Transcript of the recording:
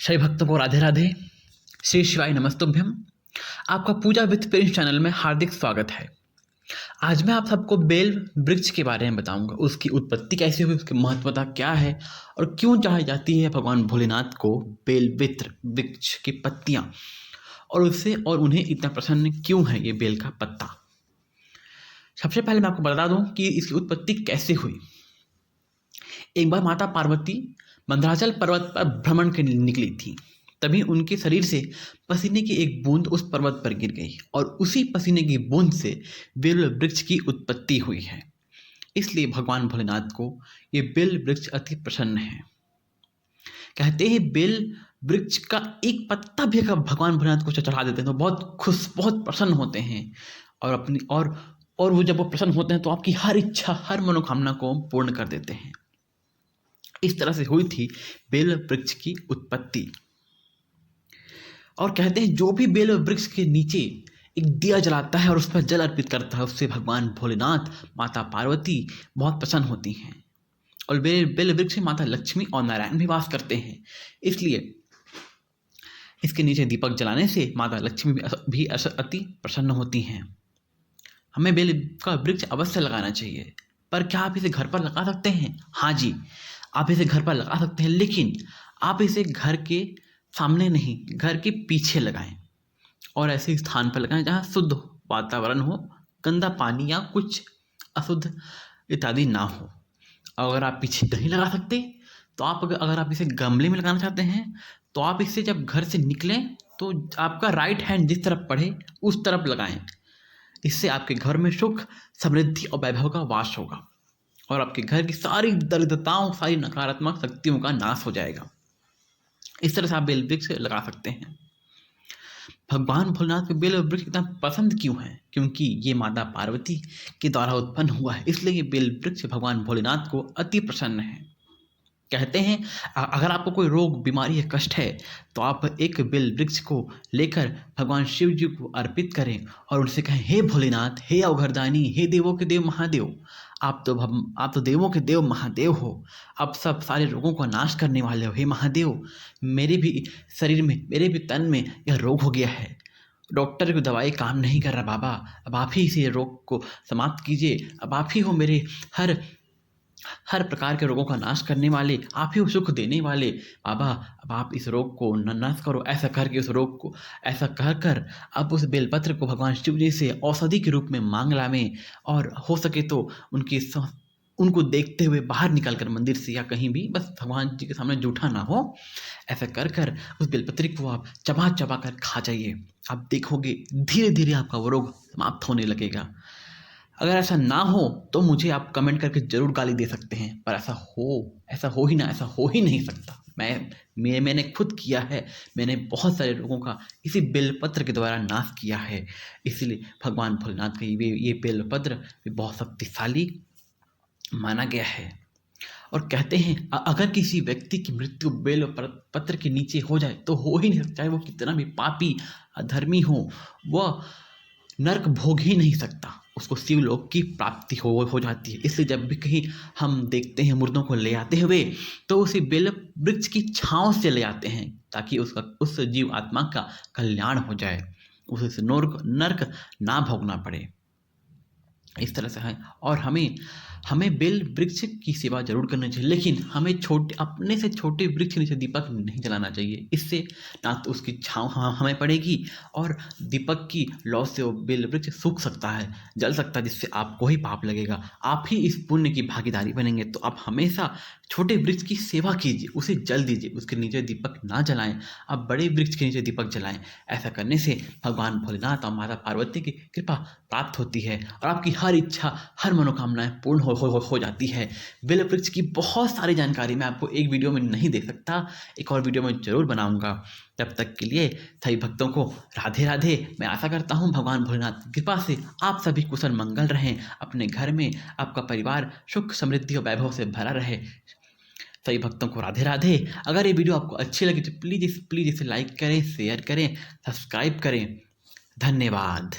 सभी भक्तों को राधे राधे। श्री शिवाय नमस्तुभ्यम। आपका पूजा विथ प्रिंस चैनल में हार्दिक स्वागत है। आज मैं आप सबको बेल वृक्ष के बारे में बताऊंगा, उसकी उत्पत्ति कैसे हुई, उसकी महत्वता क्या है और क्यों चाही जाती है भगवान भोलेनाथ को बेल वृक्ष की पत्तियां, और उन्हें इतना प्रसन्न क्यों है ये बेल का पत्ता। सबसे पहले मैं आपको बता दूं कि इसकी उत्पत्ति कैसे हुई। एक बार माता पार्वती मंदराचल पर्वत पर भ्रमण के लिए निकली थी। तभी उनके शरीर से पसीने की एक बूंद उस पर्वत पर गिर गई और उसी पसीने की बूंद से बेल वृक्ष की उत्पत्ति हुई है। इसलिए भगवान भोलेनाथ को ये बेल वृक्ष अति प्रसन्न है। कहते हैं बेल वृक्ष का एक पत्ता भी अगर भगवान भोलेनाथ को चढ़ा देते हैं तो बहुत खुश, बहुत प्रसन्न होते हैं और अपनी और वो जब वो प्रसन्न होते हैं तो आपकी हर इच्छा, हर मनोकामना को पूर्ण कर देते हैं। इस तरह से हुई थी बेल वृक्ष की उत्पत्ति। और कहते हैं जो भी बेल वृक्ष के नीचे एक दिया जलाता है और उस पर जल अर्पित करता है, उससे भगवान भोलेनाथ, माता पार्वती बहुत प्रसन्न होती हैं। और बेल वृक्ष में माता लक्ष्मी और नारायण भी वास करते हैं। इसलिए इसके नीचे दीपक जलाने से माता लक्ष्मी भी अति प्रसन्न होती हैं। हमें बेल का वृक्ष अवश्य लगाना चाहिए। पर क्या आप इसे घर पर लगा सकते हैं? हाँ जी, आप इसे घर पर लगा सकते हैं, लेकिन आप इसे घर के सामने नहीं, घर के पीछे लगाएं और ऐसे स्थान पर लगाएं जहाँ शुद्ध वातावरण हो, गंदा पानी या कुछ अशुद्ध इत्यादि ना हो। अगर आप पीछे नहीं लगा सकते तो अगर आप इसे गमले में लगाना चाहते हैं तो आप इसे जब घर से निकलें तो आपका राइट हैंड जिस तरफ पड़े उस तरफ लगाएं। इससे आपके घर में सुख, समृद्धि और वैभव का वास होगा और आपके घर की सारी दरिद्रताओं, सारी नकारात्मक शक्तियों का नाश हो जाएगा। इस तरह से आप बेल वृक्ष लगा सकते हैं। भगवान भोलेनाथ को बेल वृक्ष इतना पसंद क्यों है? क्योंकि ये माता पार्वती के द्वारा उत्पन्न हुआ है, इसलिए ये बेल वृक्ष भगवान भोलेनाथ को अति प्रसन्न है। कहते हैं अगर आपको कोई रोग, बीमारी या कष्ट है तो आप एक बेल वृक्ष को लेकर भगवान शिव जी को अर्पित करें और उनसे कहें, हे भोलेनाथ, हे अवघरदानी, हे देवों के देव महादेव, आप तो देवों के देव महादेव हो, आप सब सारे रोगों का नाश करने वाले हो। हे महादेव, मेरे भी शरीर में, मेरे भी तन में यह रोग हो गया है, डॉक्टर की दवाई काम नहीं कर रहा बाबा, अब आप ही इसे रोग को समाप्त कीजिए। अब आप ही हो मेरे हर प्रकार के रोगों का नाश करने वाले, आप ही सुख देने वाले बाबा। अब आप इस रोग को नष्ट करो। ऐसा करके उस रोग को ऐसा कर अब उस बेलपत्र को भगवान शिव जी से औषधि के रूप में मांग लावें और हो सके तो उनको देखते हुए बाहर निकलकर मंदिर से या कहीं भी, बस भगवान जी के सामने जूठा ना हो, ऐसा कर उस बेलपत्री को आप चबा कर खा जाइए। आप देखोगे धीरे धीरे आपका वो रोग समाप्त होने लगेगा। अगर ऐसा ना हो तो मुझे आप कमेंट करके जरूर गाली दे सकते हैं, पर ऐसा हो ही नहीं सकता। मैंने खुद किया है। मैंने बहुत सारे लोगों का इसी बेलपत्र के द्वारा नाश किया है। इसलिए भगवान भोलेनाथ का ये बेलपत्र बहुत शक्तिशाली माना गया है। और कहते हैं अगर किसी व्यक्ति की मृत्यु बेल पत्र के नीचे हो जाए तो हो ही नहीं सकता, चाहे वो कितना भी पापी, अधर्मी हो, वह नरक भोग ही नहीं सकता, उसको शिवलोक की प्राप्ति हो जाती है। इसलिए जब भी कहीं हम देखते हैं मुर्दों को ले आते हुए तो उसी बेल वृक्ष की छांव से ले आते हैं ताकि उस जीव आत्मा का कल्याण हो जाए, उसे नरक ना भोगना पड़े। इस तरह से है। और हमें बेल वृक्ष की सेवा जरूर करनी चाहिए, लेकिन हमें अपने से छोटे वृक्ष के नीचे दीपक नहीं जलाना चाहिए। इससे ना तो उसकी छाँव हमें पड़ेगी और दीपक की लौ से वो बेल वृक्ष सूख सकता है, जल सकता है, जिससे आपको ही पाप लगेगा। आप ही इस पुण्य की भागीदारी बनेंगे। तो आप हमेशा छोटे वृक्ष की सेवा कीजिए, उसे जल दीजिए, उसके नीचे दीपक ना जलाएं। आप बड़े वृक्ष के नीचे दीपक जलाएं। ऐसा करने से भगवान भोलेनाथ और माता पार्वती की कृपा प्राप्त होती है और आपकी हर इच्छा, हर मनोकामनाएं पूर्ण हो जाती है। बेल वृक्ष की बहुत सारी जानकारी मैं आपको एक वीडियो में नहीं दे सकता, एक और वीडियो में जरूर बनाऊंगा। तब तक के लिए सभी भक्तों को राधे राधे। मैं आशा करता हूँ भगवान भोलेनाथ की कृपा से आप सभी कुशल मंगल रहें, अपने घर में आपका परिवार सुख, समृद्धि और वैभव से भरा रहे। सभी भक्तों को राधे राधे। अगर ये वीडियो आपको अच्छी लगी तो प्लीज़ इसे लाइक करें, शेयर करें, सब्सक्राइब करें। धन्यवाद।